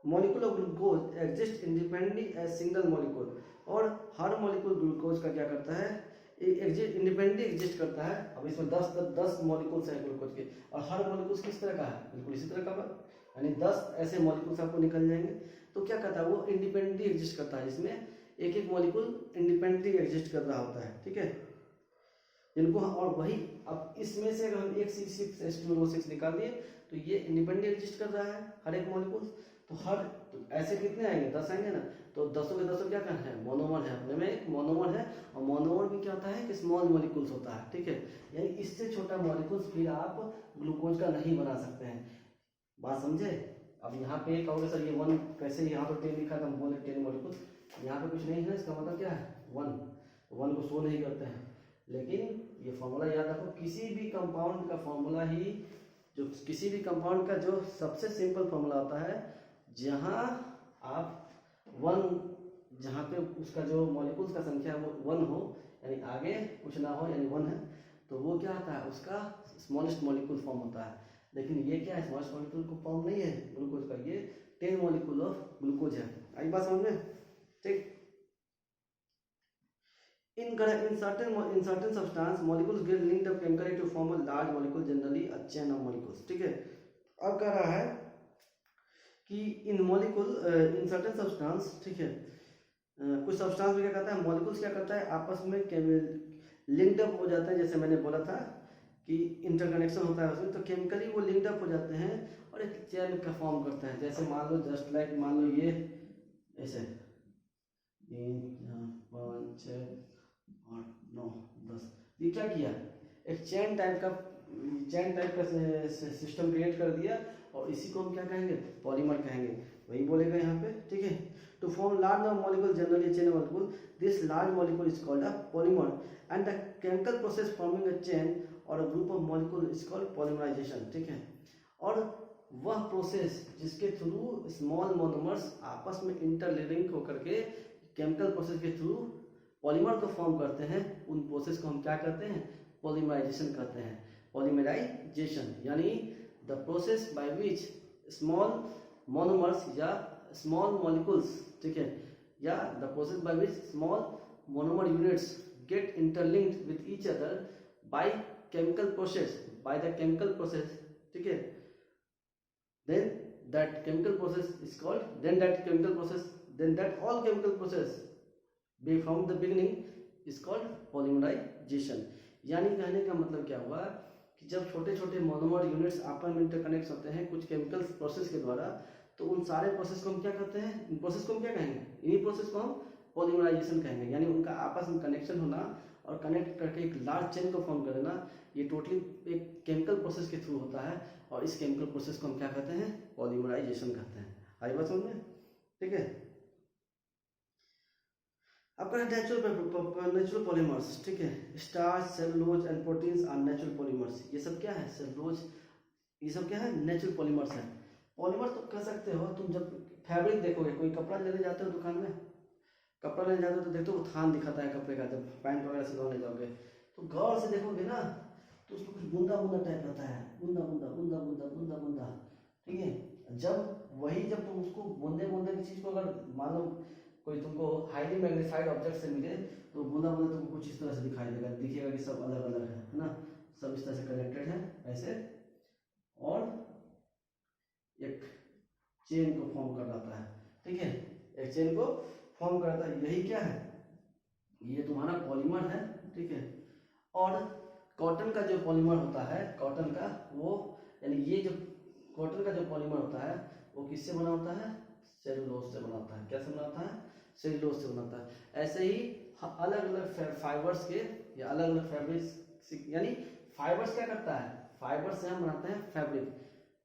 molecule of glucose exist independently as single molecule, और हर मॉलिक्यूल ग्लूकोज का क्या करता है, इंडिपेंडेंटली एग्जिस्ट करता है। अब इसमें 10 मॉलिक्यूल्स हैं ग्लूकोज के, और हर मॉलिक्यूल किस तरह का है, बिल्कुल इसी तरह का, यानी 10 ऐसे मॉलिक्यूल्स आपको निकल जाएंगे। तो क्या करता है, वो इंडिपेंडेंटली एग्जिस्ट करता है, जिसमें एक एक मॉलिक्यूल इंडिपेंडेंटली एग्जिस्ट कर रहा होता है। ठीक है, जिनको, और वही अब इसमें से अगर हम एक C6H12O6 निकाल दिए तो ये इंडिपेंडेंटली एग्जिस्ट कर रहा है हर एक मॉलिक्यूल, तो हर तो ऐसे कितने आएंगे, 10 आएंगे ना। तो 10 के 10 क्या करना है, मोनोमर है, अपने में एक मोनोमर है। और मोनोमर में क्या होता है कि स्मॉल मॉलिक्यूल्स होता है, ठीक है। यानी इससे छोटा मॉलिक्यूल्स फिर आप ग्लूकोज का नहीं बना सकते हैं। बात समझे। अब यहाँ पे कहोगे सर ये 1 कैसे, यहाँ पर 10 लिखा था, हम बोले 10 मॉलिक्यूल, यहाँ पे कुछ नहीं है, इसका मतलब क्या है 1 को शो नहीं करते हैं। लेकिन ये फॉर्मूला याद रखो, किसी भी कंपाउंड का फॉर्मूला ही, जो किसी भी कंपाउंड का जो सबसे सिंपल फॉर्मूला होता है, जहाँ आप 1, जहाँ पे उसका जो मॉलिक्यूल्स का संख्या वो 1 हो, यानी आगे कुछ ना हो, यानी 1 है, तो वो क्या आता है, उसका स्मॉलेस्ट मॉलिक्यूल फॉर्म होता है। लेकिन ये क्या है, स्मॉलेस्ट मॉलिक्यूल को फॉर्म नहीं है ग्लूकोज का, ये 10 मॉलिक्यूल ऑफ ग्लूकोज है। आई बात समझ में, ठीक। In certain substance molecules get linked up chemically to form a large molecule, generally a chain of molecules, ठीक है। अब कह रहा है कि इन मॉलिक्यूल इन सर्टेन सब्सटेंस, ठीक है, कुछ सब्सटेंस में क्या करता है, मॉलिक्यूल्स क्या करता है, आपस में लिंक्ड अप हो जाते हैं। जैसे मैंने बोला था कि इंटरकनेक्शन होता है उसमें, तो केमिकली वो लिंक्ड अप हो जाते हैं और एक चेन का फॉर्म करते हैं। जैसे मान लो, जस्ट लाइक मान लो ये ऐसे 3 4 5 6 8 9 10, ये क्या किया, एक चेन टाइप का सिस्टम क्रिएट कर दिया, और इसी को हम क्या कहेंगे, पॉलीमर कहेंगे। वही बोलेगा यहाँ पे, ठीक है। To form large number molecule, generally chain molecule, this large molecule is called a polymer, and the chemical process forming a chain or a group of molecule is called polymerisation, ठीक है। और वह प्रोसेस जिसके through small monomers आपस में interlink होकर के chemical process के थ्रू पॉलीमर को फॉर्म करते हैं, उन प्रोसेस को हम क्या करते हैं, पॉलीमराइजेशन कहते हैं। पॉलीमराइजेशन यानी the process by which small monomers या स्मॉल मॉलिक्यूल्स, ठीक है, या the process by which small monomer units get interlinked with each other by chemical process, ठीक है। then that chemical process is called then that all chemical process be from the beginning is called polymerization। यानी कहने का मतलब क्या हुआ कि जब छोटे छोटे मोनोमर यूनिट्स आपस में इंटरकनेक्ट होते हैं कुछ केमिकल प्रोसेस के द्वारा, तो उन सारे प्रोसेस को हम क्या करते हैं, इन प्रोसेस को हम क्या कहेंगे, इन्हीं प्रोसेस को हम पॉलीमराइजेशन कहेंगे। यानी उनका आपस में कनेक्शन होना और कनेक्ट करके एक लार्ज चेन को फॉर्म कर देना, ये टोटली एक केमिकल प्रोसेस के थ्रू होता है, और इस केमिकल प्रोसेस को हम क्या कहते हैं, पॉलीमराइजेशन कहते हैं। आई बात समझ में, ठीक है। आपका नेचुरल पॉलीमर्स, ठीक है। Starch, cellulose and proteins are natural polymers. ये सब क्या है, सेलुलोज, ये सब क्या है, नेचुरल पॉलीमर्स है। पॉलीमर तो कह सकते हो तुम, जब फैब्रिक देखोगे, कोई कपड़ा लेने जाते हो दुकान में, कपड़ा लेने जाते हो तो देखते हो थान दिखाता है कपड़े का, जब पैंट वगैरह सिलवाने जाओगे तो गौर से देखोगे ना, तो उसमें कुछ बूंदा बूंदा टाइप रहता है, बूंदा बूंदा बूंदा बूंदा बूंदा बूंदा, ठीक है। जब तुम उसको बूंदे बूंदे की चीज़ को अगर मान लो कोई तुमको हाईली मैग्नीफाइड ऑब्जेक्ट से मिले, तो बूंदा बूंदा तुमको कुछ इस तरह से दिखेगा कि सब अलग अलग है ना, सब इस तरह से कनेक्टेड है ऐसे, और एक चेन को फॉर्म कर रहा है, ठीक है, एक चेन को फॉर्म करता है। यही क्या है, ये तुम्हारा पॉलीमर है, ठीक है। और कॉटन का जो पॉलीमर होता है, कॉटन का वो, यानी ये जो कॉटन का जो पॉलीमर होता है वो किससे बना होता है, सेलुलोज से बना होता है। कैसे बना होता है, सेलुलोज से बना होता है। ऐसे ही अलग अलग फाइबर्स के या अलग अलग फैब्रिक्स, यानी फाइबर्स क्या करता है, फाइबर से हम बनाते हैं फैब्रिक।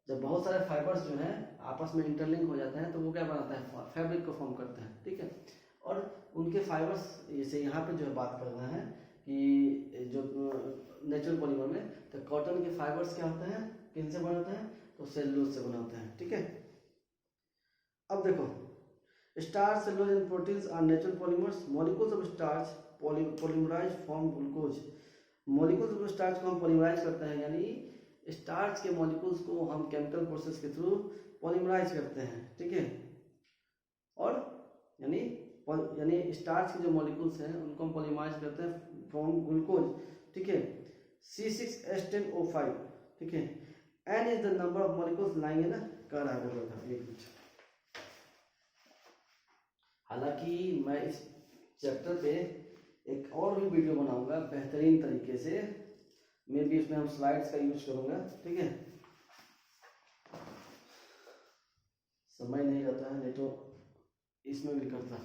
जब बहुत सारे फाइबर्स जो हैं आपस में इंटरलिंक हो जाते हैं तो वो क्या बनाता है, फैब्रिक को फॉर्म करते हैं, ठीक है। और उनके फाइबर्स, जैसे यहाँ पे जो है बात कर रहे हैं कि जो नेचुरल पॉलीमर में, तो कॉटन के फाइबर्स क्या होते हैं, किन से बनाते हैं, तो सेलुलोज से बनाते हैं, ठीक है। अब देखो, starch, cellulose and proteins are natural polymers. Molecules of starch polymerise form glucose. Molecules of starch को हम पॉलीमराइज करते हैं, यानी स्टार्च के मॉलिक्यूल्स को हम केमिकल प्रोसेस के थ्रू पॉलीमराइज करते हैं, ठीक है। और यानी स्टार्च के जो मॉलिक्यूल्स हैं उनको हम पॉलीमराइज करते हैं फ्रॉम ग्लूकोज, ठीक है। C6H10O5, ठीक है। N is the number of molecules lying in कह रहा है कुछ। हालांकि मैं इस चैप्टर पे एक और भी वीडियो बनाऊंगा बेहतरीन तरीके से, मे भी उसमें हम स्लाइड्स का यूज करूंगा, ठीक है। समय नहीं रहता है, नहीं तो इसमें भी करता,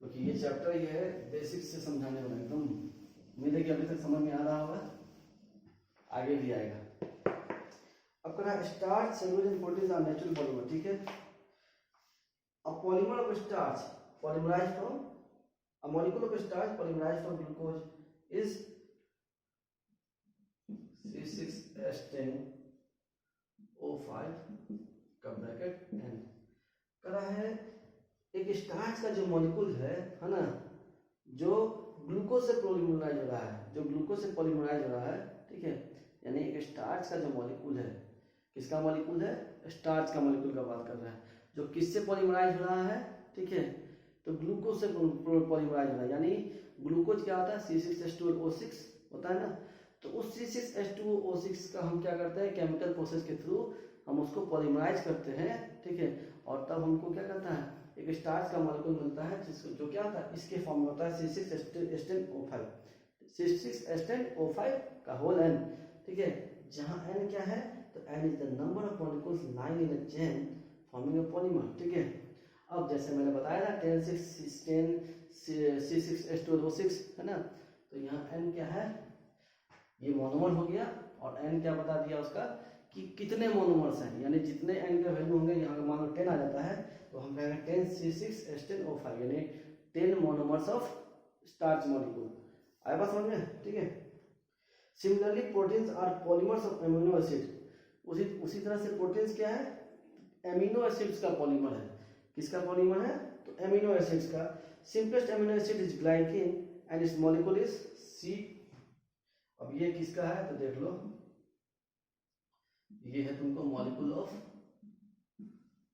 क्योंकि ये चैप्टर ये है बेसिक्स से समझाने वाला, एकदम उम्मीद है कि अभी तक समझ में आ रहा होगा, आगे भी आएगा। अब कह रहा है starch, cellulose and proteins are natural polymer, ठीक है। A polymer of starch polymerised from a molecule of starch polymerised from glucose is C6H10O5 का ब्रैकेट N। कह रहा है एक स्टार्च का जो मॉलिक्यूल है ना, जो ग्लूकोज से पॉलीमराइज हो रहा है, जो ग्लूकोज से पॉलीमराइज हो रहा है, ठीक है। यानी एक स्टार्च का जो मॉलिक्यूल है, किसका मॉलिक्यूल है, स्टार्च का मॉलिक्यूल का बात कर रहा है, जो किससे पॉलीमराइज हो रहा है, ठीक है, तो ग्लूकोज से पॉलीमराइज हो रहा है। यानी ग्लूकोज क्या होता है, C6H12O6 होता है ना, तो उस C6H12O6 का हम क्या करते हैं, केमिकल प्रोसेस के थ्रू हम उसको पॉलीमराइज करते हैं, ठीक है, और तब हमको क्या करता है, एक स्टार्च का मॉलिक्यूल मिलता है, जिसको जो क्या होता है, इसके फॉर्म में होता है C6H10O5, C6H10O5 का होल N, ठीक है, जहाँ N क्या है, तो N is the number of molecules lying in a chain forming a polymer, ठीक है। अब जैसे मैंने बताया था 10 C6H12O6 है ना, तो यहाँ N क्या है, ये मोनोमर हो गया, और N क्या बता दिया उसका कि कितने मोनोमर्स हैं, यानी जितने N के वैल्यू होंगे, यहाँ मान लो 10 आ जाता है, तो हम कहेंगे 10 C6H10O5 यानी 10 मोनोमर्स ऑफ स्टार्च मॉलिक्यूल। आया बात समझ में, ठीक है। Similarly proteins are polymers of amino acid, उसी तरह से प्रोटीन्स क्या है, एमिनो एसिड्स का पॉलीमर है। किसका पॉलीमर है, तो एमिनो एसिड्स का। Simplest amino acid is glycine and its molecule is C। अब ये किसका है, तो देख लो, ये है तुमको मॉलिक्यूल ऑफ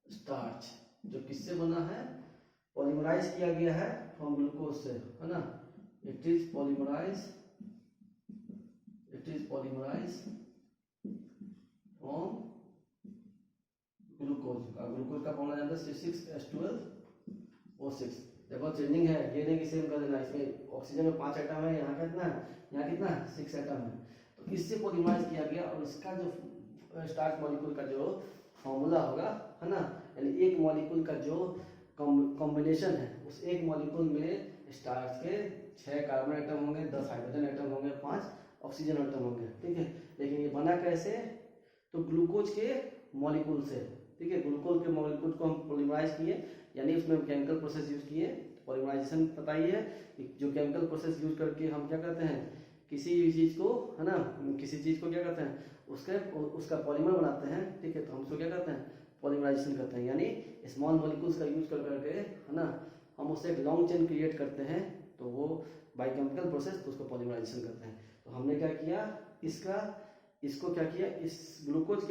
स्टार्च, जो किससे बना है, पॉलीमराइज किया गया है फ्रॉम ग्लूकोज से, है ना। It is polymerise from glucose का फॉर्मूला जानते हैं C6H12O6। देखो चेंजिंग है, ये नहीं कि सेम कर देना, इसमें ऑक्सीजन में 5 एटम है, यहाँ कितना है, यहाँ कितना 6 एटम है, तो इससे पॉलीमराइज किया गया, और इसका जो स्टार्च मॉलिक्यूल का जो फॉर्मूला होगा, है ना, यानी एक मॉलिक्यूल का जो कॉम्बिनेशन है, उस एक मॉलिक्यूल में स्टार्च के 6 कार्बन एटम होंगे, 10 हाइड्रोजन एटम होंगे, 5 ऑक्सीजन एटम होंगे, ठीक है। लेकिन ये बना कैसे, तो ग्लूकोज के मॉलिक्यूल से, ठीक है। ग्लूकोज के मॉलिक्यूल को हम पॉलीमराइज किए, यानी उसमें केमिकल प्रोसेस यूज किए। पॉलीमराइजेशन पता ही है, जो केमिकल प्रोसेस यूज करके हम क्या करते हैं, किसी भी चीज़ को, है ना, किसी चीज़ को क्या करते हैं, उसका पॉलीमर बनाते हैं, ठीक है, तो हम उसको क्या करते हैं, पॉलीमराइजेशन करते हैं, यानी स्मॉल मॉलिक्यूल्स का यूज कर करके, है ना, हम उससे एक लॉन्ग चेन क्रिएट करते हैं, तो वो बाय केमिकल प्रोसेस तो उसको पॉलीमराइजेशन करते हैं। तो हमने क्या किया, इसको क्या किया, इस ग्लूकोज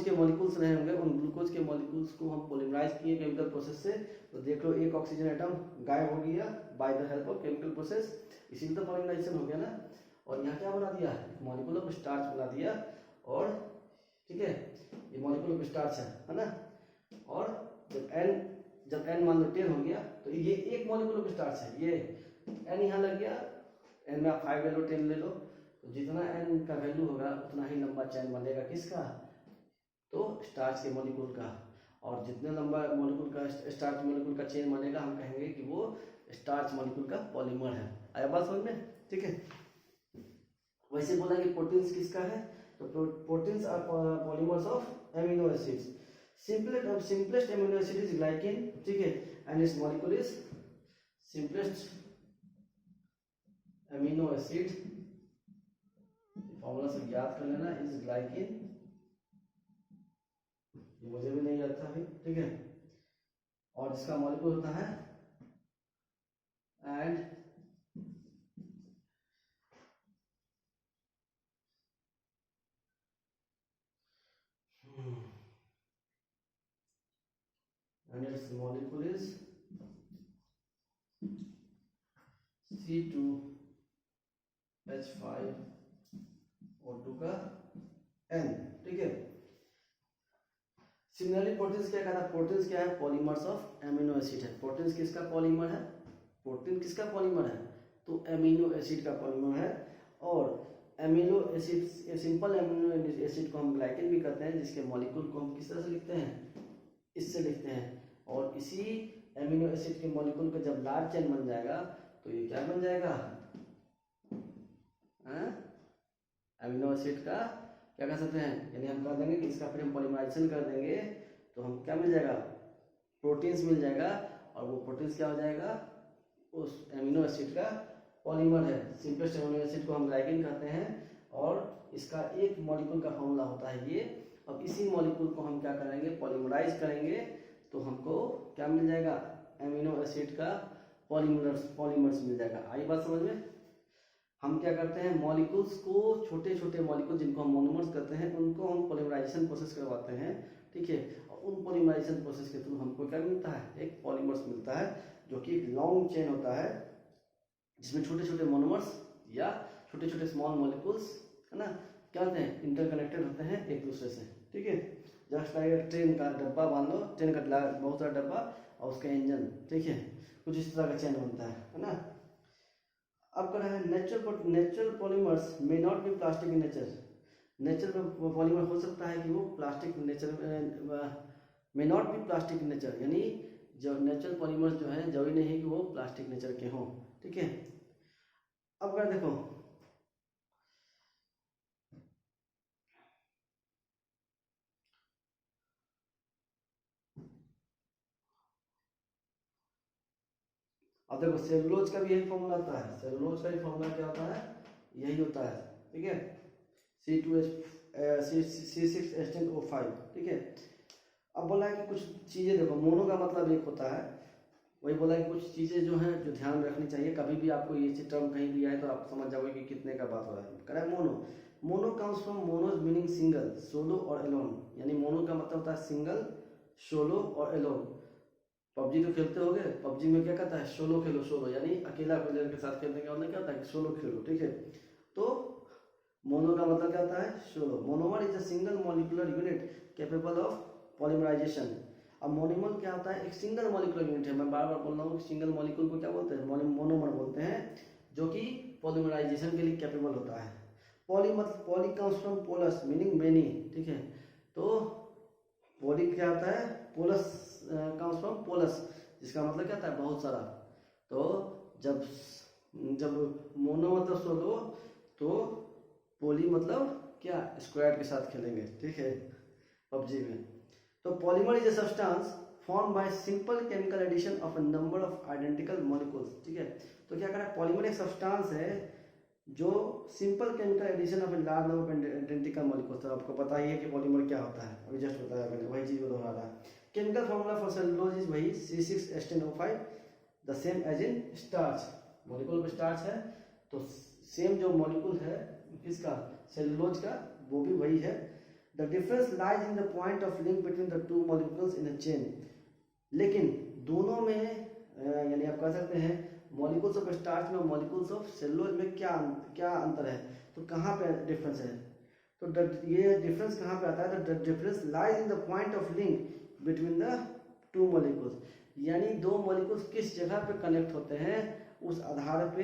के मॉलिक्यूल्स रहे होंगे, उन ग्लूकोज के मॉलिक्यूल्स को हम पॉलीमराइज किए केमिकल प्रोसेस से, तो देख लो एक ऑक्सीजन एटम गायब हो गया by the help of chemical process, इसीलिए तो पॉलीमराइजेशन हो गया ना। और यहाँ क्या बना दिया, मॉलिक्यूल ऑफ स्टार्च बना दिया, और ठीक है, ये मॉलिक्यूल ऑफ स्टार्च है ना। और जब n मान लो 10 हो गया, तो ये एक मॉलिक्यूल ऑफ स्टार्च है, ये n यहाँ लग गया, n में आप 5 ले लो, 10 ले लो, तो जितना n का वैल्यू होगा उतना ही लंबा चैन बनेगा, किसका, तो स्टार्च के मॉलिक्यूल का। और जितने लंबा मॉलिक्यूल का स्टार्च मॉलिक्यूल का चेन बनेगा, हम कहेंगे कि वो स्टार्च मॉलिक्यूल का पॉलीमर है। आया बात समझ में, ठीक है। वैसे बोला कि प्रोटीन्स किसका है, तो proteins are polymers of amino acids. Simplest amino acid is glycine, ठीक है, and its molecule is simplest amino acid, formula से याद कर लेना, इज ग्लाइकिन, ये मुझे भी नहीं याद था अभी, ठीक है। और इसका मॉलिक्यूल होता है and its molecule is C2H5O2 का N, ठीक है। सिमिलरली प्रोटीन्स क्या कहता है, प्रोटीन्स क्या है, पॉलीमर्स ऑफ एमिनो एसिड है। प्रोटीन्स किसका पॉलीमर है, प्रोटीन किसका पॉलीमर है, तो एमिनो एसिड का पॉलीमर है। और amino acid, simple amino acid को हम ग्लाइकेन भी कहते हैं, जिसके मॉलिक्यूल को हम किस तरह से लिखते हैं, इससे लिखते हैं। और इसी एमिनो एसिड के मॉलिक्यूल का जब लार्ज चेन बन जाएगा तो ये क्या बन जाएगा, एमिनो एसिड का क्या कह सकते हैं, यानी हम कह देंगे कि इसका फिर हम पॉलीमराइजेशन कर देंगे तो हम क्या मिल जाएगा, प्रोटीन्स मिल जाएगा। और वो प्रोटीन्स क्या हो जाएगा, उस एमिनो एसिड का पॉलीमर है। सिंपलेस्ट एमिनो एसिड को हम ग्लाइकेन कहते हैं और इसका एक मॉलिक्यूल का फॉर्मूला होता है ये। अब इसी मॉलिक्यूल को हम क्या करेंगे, पॉलीमराइज करेंगे तो हमको क्या मिल जाएगा, एमिनो एसिड का पॉलीमर्स मिल जाएगा। आई बात समझ में। हम क्या करते हैं, मॉलिक्यूल्स को, छोटे छोटे मॉलिक्यूल जिनको हम मोनोमर्स कहते हैं, उनको हम पॉलीमराइजेशन प्रोसेस करवाते हैं, ठीक है। और उन पॉलीमराइजेशन प्रोसेस के थ्रू हमको क्या मिलता है, एक पॉलीमर्स मिलता है, जो कि एक लॉन्ग चेन होता है जिसमें छोटे छोटे मोनोमर्स या छोटे छोटे स्मॉल मॉलिक्यूल्स, है ना, क्या होते हैं, इंटरकनेक्टेड होते हैं एक दूसरे से, ठीक है। जस्ट लाइक ट्रेन का डब्बा मान लो, ट्रेन का बहुत सारा डब्बा और उसका इंजन, ठीक है, कुछ इस तरह का चेन बनता है ना। अब कह रहा है natural polymers may not be plastic in nature. Natural polymer हो सकता है कि वो plastic nature may not be plastic in nature, यानी जो नेचुरल पॉलीमर्स जो है जरूरी नहीं है कि वो प्लास्टिक नेचर के हों, ठीक है। अब अगर देखो अब देखो सेलुलोज का भी यही फॉर्मूला आता है, सेलुलोज का भी फॉर्मूला क्या होता है, यही होता है, ठीक है, C6H10O5, ठीक है। अब बोला है कि कुछ चीज़ें देखो, मोनो का मतलब एक होता है, वही बोला है कि कुछ चीज़ें जो हैं जो ध्यान रखनी चाहिए, कभी भी आपको ये टर्म कहीं भी आए तो आप समझ जाओगे कि कितने का बात हो रहा है। कह रहा है mono comes from monos meaning single, solo और एलोन, यानी मोनो का मतलब होता है सिंगल, सोलो और एलोन। पबजी तो खेलते होगे, पबजी में क्या कहता है, सोलो खेलो, सोलो यानी अकेला प्लेयर के साथ खेलने का मतलब क्या होता है, सोलो खेलो, ठीक है। तो मोनो का मतलब क्या होता है, solo. Monomer is a single molecular unit capable of polymerisation. अब मोनोमर क्या होता है, एक सिंगल मॉलिक्यूलर यूनिट है, मैं बार बार बोल रहा हूँ, सिंगल मॉलिक्यूल को क्या बोलते हैं, मोनोमर बोलते हैं, जो कि पॉलीमराइजेशन के लिए कैपेबल होता है। पॉली मतलब poly comes from polus meaning many, ठीक है। तो पॉली क्या होता है, पोलस कम्स फ्रॉम पोलस, जिसका मतलब क्या होता है, बहुत सारा। तो जब मोनो मतलब सोलो, तो पोली मतलब क्या, स्क्वायर के साथ खेलेंगे, ठीक है, पबजी में। तो polymer is a substance form by simple chemical addition of a number of identical molecules, ठीक है। तो क्या कह रहा है, पॉलीमर एक सब्सटेंस है जो simple chemical addition of a large number of identical molecules. तो आपको पता ही है कि पॉलीमर क्या होता है, अभी जस्ट बताया मैंने, वही चीज को दोहरा रहा है। Chemical formula for cellulose is वही C6H10O5, the same as in starch. Molecule में स्टार्च है तो सेम जो मॉलिक्यूल है किसका, सेलुलोज का, वो भी वही है। The difference lies in the point of link between the two molecules in a chain. लेकिन दोनों में यानी आप कह सकते हैं मॉलिक्यूल्स ऑफ स्टार्च में मॉलिक्यूल्स ऑफ सेलुलोज में क्या अंतर है, तो कहाँ पे डिफरेंस है, तो ये डिफरेंस कहाँ पे आता है, तो the difference lies in the point of link between the two molecules, यानी दो मॉलिक्यूल्स किस जगह पे कनेक्ट होते हैं, उस आधार पे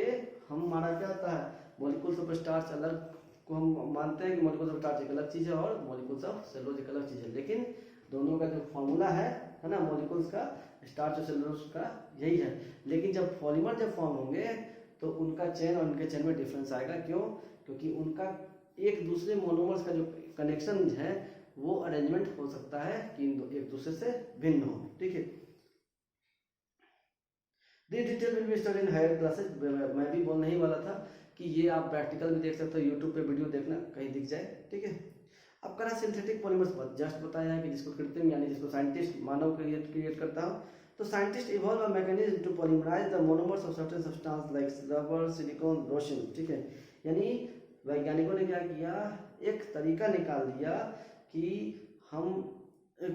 हमारा क्या होता है, मॉलिक्यूल्स ऑफ स्टार्च अलग को हम मानते हैं कि मॉलिक्यूल्स ऑफ स्टार्च एक अलग चीज़ है और मॉलिक्यूल्स ऑफ सेलुलोज एक अलग चीज़ है, लेकिन दोनों का जो फॉर्मूला है ना, मॉलिक्यूल्स का, स्टार्च और सेलुलोज का यही है। लेकिन जब पॉलीमर जब फॉर्म होंगे तो उनका चेन और उनके चेन में डिफरेंस आएगा, क्यों, क्योंकि उनका एक दूसरे मोनोमर्स का जो कनेक्शन है वो अरेंजमेंट हो सकता है कि एक दूसरे से भिन्न हो, ठीक है। This detail will be study in higher classes. मैं भी बोलने ही वाला था कि ये आप प्रैक्टिकल भी देख सकते हो, यूट्यूब पे वीडियो देखना कहीं दिख जाए, ठीक है। अब करा सिंथेटिक पॉलीमर्स जस्ट बताया है कि जिसको कृत्रिम यानी जिसको साइंटिस्ट मानव क्रिएट करता हो। तो scientist evolve a mechanism to polymerise the monomers of certain substance like rubber, silicon, rosin, ठीक है। यानी वैज्ञानिकों ने क्या किया, एक तरीका निकाल दिया कि हम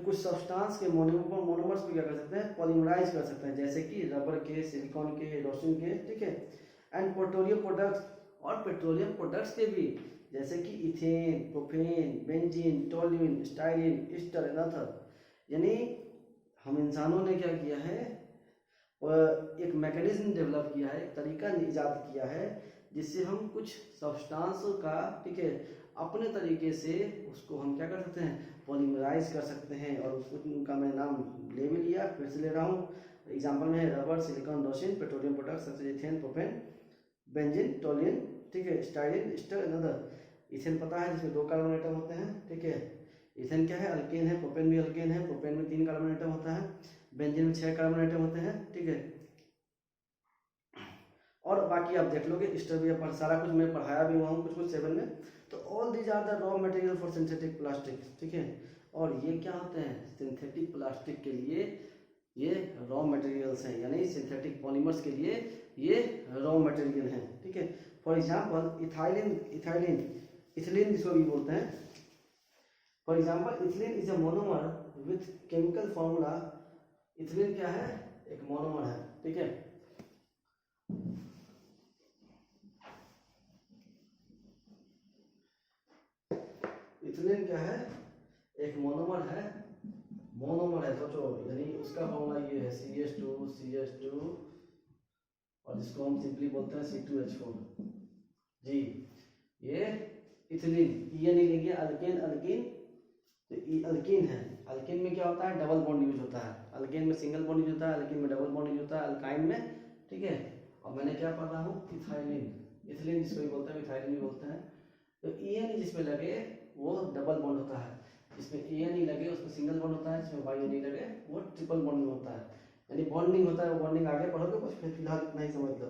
कुछ सब्सटेंस के मोनोमर्स को क्या कर सकते हैं, पॉलीमराइज कर सकते हैं, जैसे कि रबर के, सिलिकॉन के, रोशिन के, ठीक है। एंड पेट्रोलियम प्रोडक्ट्स, और पेट्रोलियम प्रोडक्ट्स के भी, जैसे कि ethane, propane, benzene, toluene, styrene, Easter and other. यानी हम इंसानों ने क्या किया है, एक मैकेनिज्म डेवलप किया है, एक तरीका ईजाद किया है जिससे हम कुछ सब्सटेंस का, ठीक है, अपने तरीके से उसको हम क्या कर सकते हैं, पॉलीमराइज कर सकते हैं। और उसको उनका मैं नाम ले भी लिया, फिर से ले रहा हूँ। एग्जाम्पल में है rubber, silicon, rosin, petroleum products such as ethane, propane, benzene, toluene, ठीक है, स्टाइलिन, स्टर, अनदर। इथेन पता है जिसमें 2 कार्बन एटम होते हैं, ठीक है। इथेन क्या है, अल्केन है। प्रोपेन भी अल्केन है, प्रोपेन में 3 कार्बन एटम होता है। बेंजीन में 6 कार्बन एटम होते हैं, ठीक है। और बाकी आप देख लोगे, स्टर भी पर सारा कुछ मैं पढ़ाया भी हुआ हूँ कुछ कुछ 7 में। तो all these are the raw material for synthetic plastic, ठीक है। और ये क्या होते हैं, सिंथेटिक प्लास्टिक के लिए ये रॉ मटेरियल्स हैं, यानी सिंथेटिक पॉलीमर्स के लिए ये रॉ मटेरियल हैं, ठीक है। फॉर एग्जांपल इथिलीन जिसको भी बोलते हैं। For example ethylene is a monomer with chemical formula. Ethylene क्या है, एक मोनोमर है, ठीक है। इथिलीन क्या है, एक मोनोमर है, सोचो, यानी उसका फॉर्मूला ये है CH2 और जिसको हम सिंपली बोलते हैं C2H4 जी। ये इथिलीन, ये नहीं लेंगे, अल्केन, तो ये अल्कीन है। अल्कीन में क्या होता है, डबल बॉन्ड यूज होता है। अल्केन में सिंगल बॉन्ड यूज होता है, अल्कीन में डबल बॉन्ड यूज होता है, अल्काइन में, ठीक है। और मैंने क्या पढ़ रहा हूँ, इथाइलिन, इथिलीन जिसको भी बोलते हैं, इथाइलिन भी बोलते हैं। तो EN जिसमें लगे वो डबल बॉन्ड होता है, जिसमें EN लगे उसमें सिंगल बॉन्ड होता है, जिसमें YN लगे वो ट्रिपल बॉन्ड में होता है, यानी बॉन्डिंग होता है। वो बॉन्डिंग आगे पढ़ोगे कुछ, फिलहाल इतना ही समझ लो।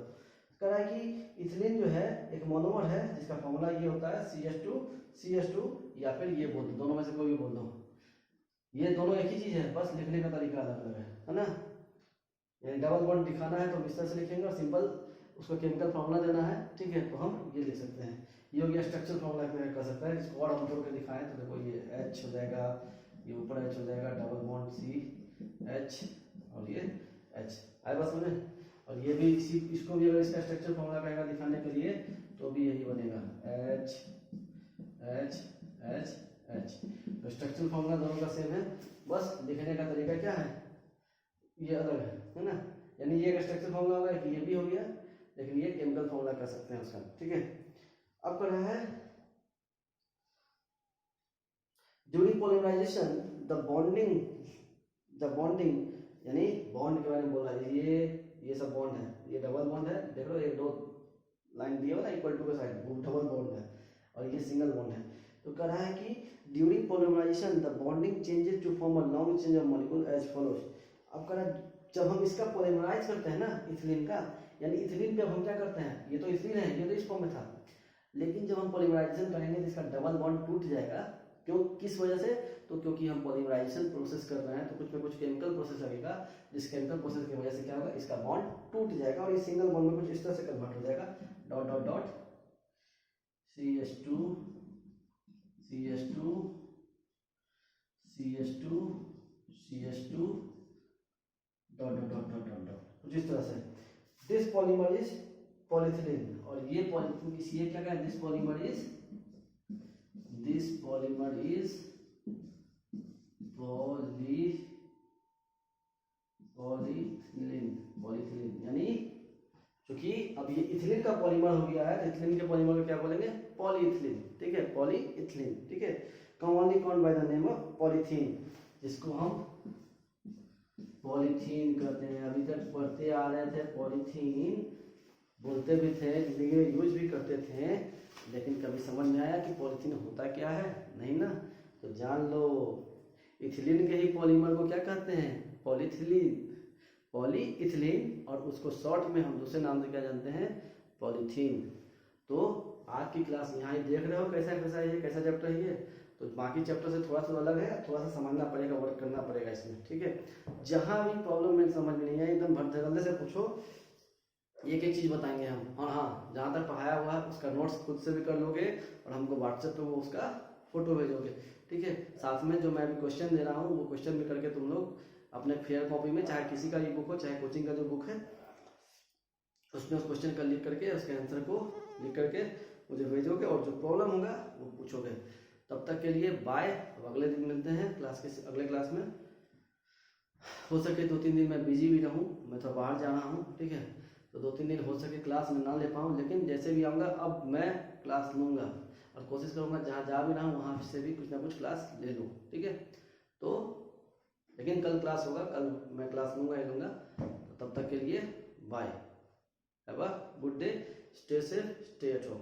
कह रहा है कि इथिलीन जो है एक मोनोमर है जिसका फॉर्मूला ये होता है CH2 या फिर ये बोल दो, दोनों में से कोई भी बोल दो। ये दोनों एक ही चीज है, बस लिखने का तरीका अलग अलग है ना। यानी डबल बॉन्ड दिखाना है तो इस तरह से लिखेंगे, और सिंपल उसको केमिकल फॉर्मूला देना है, ठीक है, तो हम ये लिख सकते हैं। ये हो गया स्ट्रक्चर फॉर्मूला कर सकता है। इसको और हम जोड़ के दिखाएं तो देखो ये H हो जाएगा, ये ऊपर H हो जाएगा, डबल बॉन्ड CH और ये H आए बस में। और ये भी इसको भी अगर इसका स्ट्रक्चर फॉर्मूला कहेगा दिखाने के लिए तो भी यही बनेगा H H H H। तो स्ट्रक्चर फॉर्मूला दोनों का सेम है, बस लिखने का तरीका क्या है, ये अलग है ना। यानी ये स्ट्रक्चर फॉर्मूला होगा कि ये भी हो गया, लेकिन ये केमिकल फॉर्मूला कर सकते हैं उसका, ठीक है। अब कर रहा है ड्यूरिंग पॉलीमराइजेशन द बॉन्डिंग, यानी बॉन्ड के बारे में बोला। ये सब बॉन्ड है, ये डबल बॉन्ड है, देख लो, एक दो लाइन दिया वाला इक्वल टू के साइड वो डबल बॉन्ड है, और ये सिंगल बॉन्ड है। तो कह रहा है कि during polymerisation the bonding changes to form a long chain of molecule as follows. अब कह रहा है जब हम इसका पॉलीमराइज करते हैं ना, इथिलीन का, यानी इथिलीन पे अब हम क्या करते हैं, ये तो इथिलीन है, ये तो इस फॉर्म में था, लेकिन जब हम पॉलीमराइजेशन करेंगे तो इसका डबल बॉन्ड टूट जाएगा। क्यों, किस वजह से, तो क्योंकि हम पॉलीमराइजेशन प्रोसेस कर रहे हैं, तो कुछ ना कुछ केमिकल प्रोसेस लगेगा, जिस केमिकल प्रोसेस की वजह से क्या होगा, इसका बॉन्ड टूट जाएगा और ये सिंगल बॉन्ड में कुछ इस तरह से कन्वर्ट हो जाएगा, dot dot dot CH2 dot dot dot dot dot dot कुछ इस तरह से। दिस पॉलीमर इज पॉलीथिलीन, और ये पॉलीथिलीन ये क्या कहें, दिस पॉलीमर इज पॉलीथिलीन, यानी क्योंकि अब ये इथिलीन का पॉलीमर हो गया है, तो इथिलीन के पॉलीमर को क्या बोलेंगे, पॉलीइथिलीन, ठीक है, पॉलीइथिलीन, ठीक है। Commonly called by the name of polythene, जिसको हम पॉलीथीन कहते हैं। अभी तक पढ़ते आ रहे थे, पॉलीथीन बोलते भी थे, जिंदगी में यूज भी करते थे, लेकिन कभी समझ में आया कि पॉलीथीन होता क्या है, नहीं ना। तो जान लो, इथिलीन के ही पॉलीमर को क्या कहते हैं, पॉलीइथिलीन, और उसको शॉर्ट में हम दूसरे नाम से क्या जानते हैं, पॉलीथीन। तो आज की क्लास यहाँ ही देख रहे हो कैसा चैप्टर है ये। तो बाकी चैप्टर से थोड़ा सा अलग है, थोड़ा सा समझना पड़ेगा, वर्क करना पड़ेगा इसमें, ठीक है। जहाँ भी प्रॉब्लम में समझ में नहीं है, एकदम जल्दी से पूछो, एक एक चीज बताएंगे हम। और हाँ, जहाँ तक पढ़ाया हुआ है उसका नोट्स खुद से भी कर लोगे, और हमको व्हाट्सएप पे वो उसका फोटो भेजोगे, ठीक है। साथ में जो मैं अभी क्वेश्चन दे रहा हूँ वो क्वेश्चन भी करके तुम लोग अपने फेयर कॉपी में, चाहे किसी का भी बुक हो, चाहे कोचिंग का जो बुक है, उसमें उस क्वेश्चन का लिख करके, उसके आंसर को लिख करके मुझे भेजोगे, और जो प्रॉब्लम होगा वो पूछोगे। तब तक के लिए बाय, अगले दिन मिलते हैं अगले क्लास में। हो सके 2-3 दिन मैं बिजी भी रहूँ, मैं तो बाहर जा रहा हूँ, ठीक है। तो 2-3 दिन हो सके क्लास में ना ले पाऊँ, लेकिन जैसे भी आऊँगा अब मैं क्लास लूँगा और कोशिश करूँगा जहाँ जा भी रहा हूँ वहाँ से भी कुछ ना कुछ क्लास ले लूँ, ठीक है। तो लेकिन कल क्लास होगा, कल मैं क्लास लूँगा ही लूँगा। तो तब तक के लिए bye, have a good day, stay safe, stay at home.